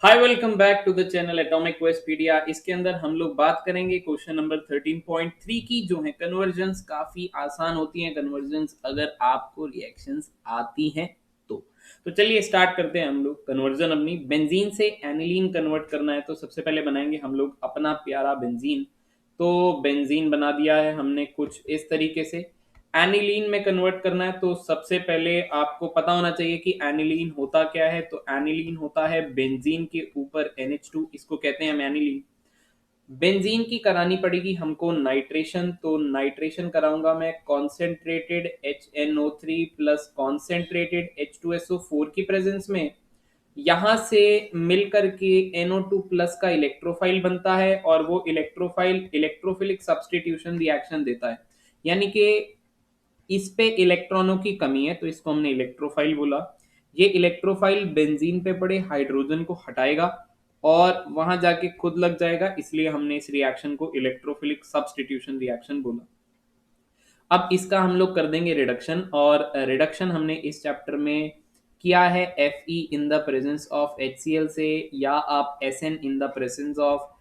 Hi welcome back to the channel Atomic Questpedia. इसके अंदर हम लोग बात करेंगे क्वेश्चन नंबर 13.3 की, जो है कन्वर्जन्स। काफी आसान होती हैं कन्वर्जन्स अगर आपको रिएक्शंस आती हैं तो। चलिए स्टार्ट करते हैं हम लोग कन्वर्जन। अपनी बेंजीन से एनिलीन कन्वर्ट करना है तो सबसे पहले बनाएंगे हम लोग अपना प्यारा बेंजीन। तो बेंजीन बना दिया है हमने कुछ इस तरीके से। एनिलीन में कन्वर्ट करना है तो सबसे पहले आपको पता होना चाहिए कि एनिलीन होता क्या है। तो एनिलीन होता है बेंजीन के ऊपर NH2, इसको कहते हैं हम एनिलीन। बेंजीन की करानी पड़ेगी हमको नाइट्रेशन, तो नाइट्रेशन कराऊंगा मैं concentrated HNO3 plus concentrated H2SO4 की प्रेजेंस में। यहां से मिलकर के NO2 प्लस का इलेक्ट्रोफाइल बनता है और वो इलेक्ट्रोफाइल इलेक्ट्रोफिलिक सब्स्टिट्यूशन रिएक्शन देता है। यानी कि इस पे इलेक्ट्रॉनों की कमी है तो इसको हमने इलेक्ट्रोफाइल बोला। ये इलेक्ट्रोफाइल बेंजीन पे पड़े हाइड्रोजन को हटाएगा और वहां जाके खुद लग जाएगा, इसलिए हमने इस रिएक्शन को इलेक्ट्रोफिलिक सब्स्टिट्यूशन रिएक्शन बोला। अब इसका हम लोग कर देंगे रिडक्शन, और रिडक्शन हमने इस चैप्टर में किया है Fe in the presence of HCl से, या आप Sn in the presence of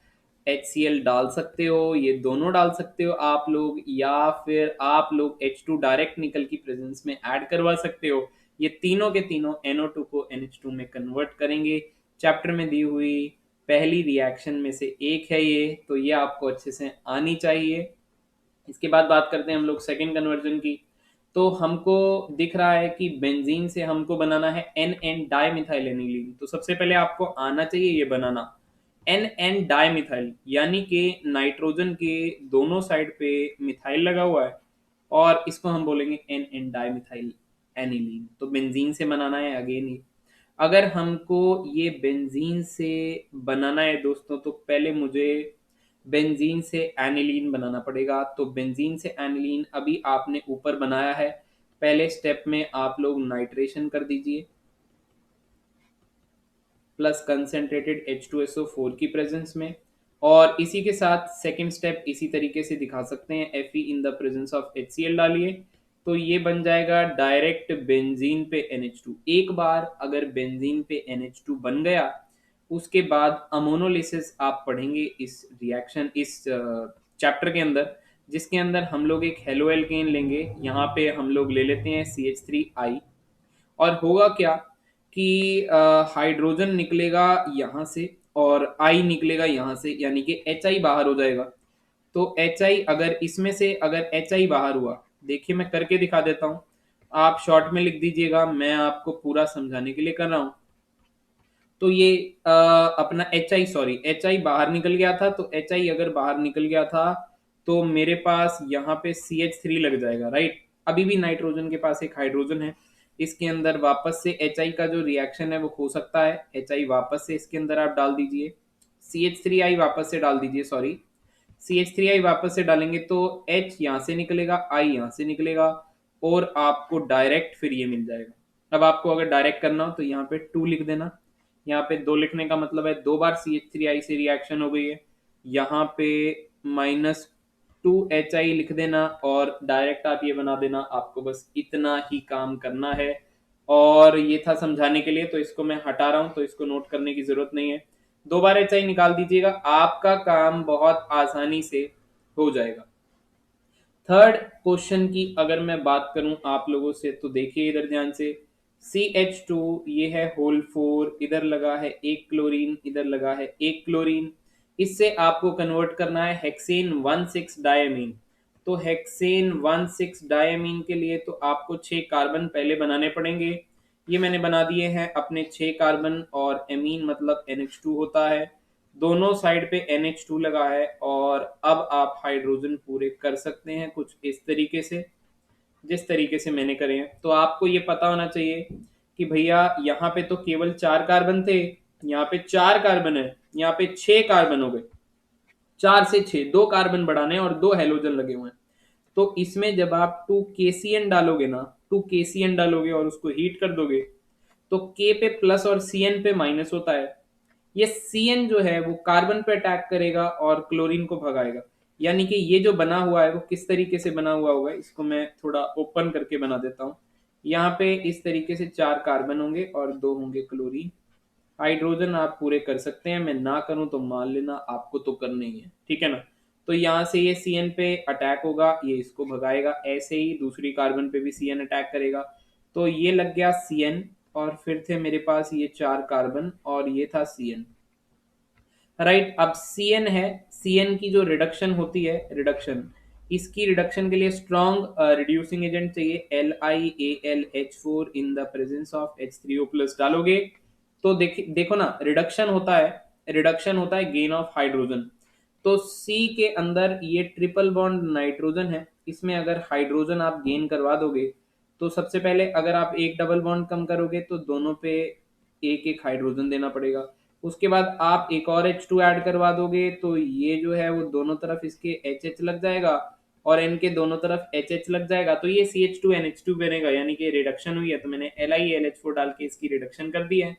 HCl डाल सकते हो। ये दोनों डाल सकते हो आप लोग, या फिर आप लोग H2 डायरेक्ट निकल की प्रेजेंस में ऐड करवा सकते हो। ये तीनों के तीनों NO2 को NH2 में कन्वर्ट करेंगे। चैप्टर में दी हुई पहली रिएक्शन में से एक है ये, तो ये आपको अच्छे से आनी चाहिए। इसके बाद बात करते हैं हम लोग सेकेंड कन्वर्जन की। तो हमको दिख रहा है कि बेंजीन से हमको बनाना है N N di methyl aniline. तो सबसे पहले आपको आना चाहिए ये बनाना एन एन डाई मिथाइल, यानी कि नाइट्रोजन के दोनों साइड पे मिथाइल लगा हुआ है और इसको हम बोलेंगे N N di methyl aniline. तो बेंजीन से बनाना है अगेन ये। अगर हमको ये बेंजीन से बनाना है दोस्तों, तो पहले मुझे बेंजीन से एनिलीन बनाना पड़ेगा। तो बेंजीन से एनिलीन अभी आपने ऊपर बनाया है, पहले स्टेप में आप लोग नाइट्रेशन कर दीजिए प्लस कंसेंट्रेटेड H2SO4 की प्रेजेंस में, और इसी के साथ सेकंड स्टेप इसी तरीके से दिखा सकते हैं, Fe in the presence of HCl डालिए तो ये बन जाएगा डायरेक्ट बेंजीन पे NH2। एक बार अगर बेंजीन पे NH2 बन गया, उसके बाद अमोनोलिसिस आप पढ़ेंगे इस रिएक्शन इस चैप्टर के अंदर, जिसके अंदर हम लोग एक हेलो एल्केन लेंगे। यहाँ पे हम लोग ले लेते हैं CH3I, और होगा क्या कि हाइड्रोजन निकलेगा यहाँ से और आई निकलेगा यहाँ से, यानी कि HI बाहर हो जाएगा। तो HI अगर इसमें से अगर HI बाहर हुआ, देखिए मैं करके दिखा देता हूँ, आप शॉर्ट में लिख दीजिएगा, मैं आपको पूरा समझाने के लिए कर रहा हूँ। तो ये अपना एच आई बाहर निकल गया था। तो HI अगर बाहर निकल गया था तो मेरे पास यहाँ पे CH3 लग जाएगा, राइट। अभी भी नाइट्रोजन के पास एक हाइड्रोजन है, इसके अंदर वापस से HI का जो रिएक्शन है वो हो सकता है। HI वापस से इसके अंदर आप डाल दीजिए, CH3I वापस से डाल दीजिए, सॉरी CH3I वापस से डालेंगे तो H यहाँ से निकलेगा, I यहाँ से निकलेगा, और आपको डायरेक्ट फिर ये मिल जाएगा। अब आपको अगर डायरेक्ट करना हो तो यहाँ पे 2 लिख देना। यहाँ पे 2 लिखने का मतलब है 2 बार CH3I से रिएक्शन हो गई है। यहाँ पे -2HI लिख देना और डायरेक्ट आप ये बना देना। आपको बस इतना ही काम करना है, और ये था समझाने के लिए, तो इसको मैं हटा रहा हूँ, तो इसको नोट करने की जरूरत नहीं है। 2 बार HI निकाल दीजिएगा, आपका काम बहुत आसानी से हो जाएगा। थर्ड क्वेश्चन की अगर मैं बात करूं आप लोगों से, तो देखिए इधर ध्यान से, CH2 ये है होल 4, इधर लगा है एक क्लोरीन, इधर लगा है एक क्लोरीन। इससे आपको कन्वर्ट करना है हेक्सेन 1,6 डायमीन। तो हेक्सेन 1,6 डायमीन के लिए तो आपको 6 कार्बन पहले बनाने पड़ेंगे। ये मैंने बना दिए हैं अपने 6 कार्बन, और एमीन मतलब NH2 होता है। दोनों साइड पे NH2 लगा है, और अब आप हाइड्रोजन पूरे कर सकते हैं कुछ इस तरीके से, जिस तरीके से मैंने करे हैं। तो आपको ये पता होना चाहिए कि भैया यहाँ पे तो केवल 4 कार्बन थे, यहाँ पे 4 कार्बन है, यहाँ पे 6 कार्बन हो गए। 4 से 6, 2 कार्बन बढ़ाने और 2 हेलोजन लगे हुए हैं। तो इसमें जब आप 2 KCN डालोगे ना, 2 KCN डालोगे और उसको हीट कर दोगे, तो K पे प्लस और CN पे माइनस होता है। ये CN जो है वो कार्बन पे अटैक करेगा और क्लोरीन को भगाएगा। यानी कि ये जो बना हुआ है वो किस तरीके से बना हुआ होगा, इसको मैं थोड़ा ओपन करके बना देता हूँ। यहाँ पे इस तरीके से 4 कार्बन होंगे और 2 होंगे क्लोरीन, हाइड्रोजन आप पूरे कर सकते हैं, मैं ना करूं तो मान लेना आपको तो करने ही है, ठीक है ना। तो यहाँ से ये CN पे अटैक होगा, ये इसको भगाएगा, ऐसे ही दूसरी कार्बन पे भी CN अटैक करेगा। तो ये लग गया CN, और फिर थे मेरे पास ये 4 कार्बन और ये था CN। राइट, अब CN है, CN की जो रिडक्शन होती है, रिडक्शन, इसकी रिडक्शन के लिए स्ट्रॉन्ग रिड्यूसिंग एजेंट चाहिए, LiAlH4 in the presence of H3O plus डालोगे तो देखो ना, रिडक्शन होता है गेन ऑफ हाइड्रोजन। तो C के अंदर ये ट्रिपल बॉन्ड नाइट्रोजन है, इसमें अगर हाइड्रोजन आप गेन करवा दोगे तो सबसे पहले अगर आप एक डबल बॉन्ड कम करोगे तो दोनों पे एक एक हाइड्रोजन देना पड़ेगा। उसके बाद आप एक और H2 ऐड करवा दोगे तो ये जो है वो दोनों तरफ इसके HH लग जाएगा और N के दोनों तरफ HH लग जाएगा, तो ये CH2NH2 बनेगा, यानी कि रिडक्शन हुई है। तो मैंने LiAlH4 डाल के इसकी रिडक्शन कर दी है।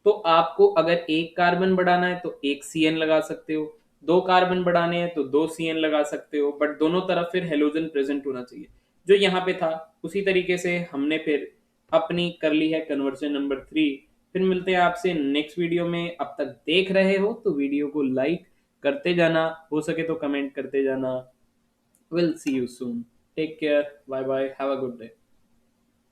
तो आपको अगर एक कार्बन बढ़ाना है तो एक CN लगा सकते हो, दो कार्बन बढ़ाने हैं तो दो CN लगा सकते हो, बट दोनों तरफ फिर हेलोजन प्रेजेंट होना चाहिए, जो यहाँ पे था। उसी तरीके से हमने फिर अपनी कर ली है कन्वर्जन नंबर 3। फिर मिलते हैं आपसे नेक्स्ट वीडियो में। अब तक देख रहे हो तो वीडियो को लाइक करते जाना, हो सके तो कमेंट करते जाना। Will see you soon, take care, bye bye, have a good day.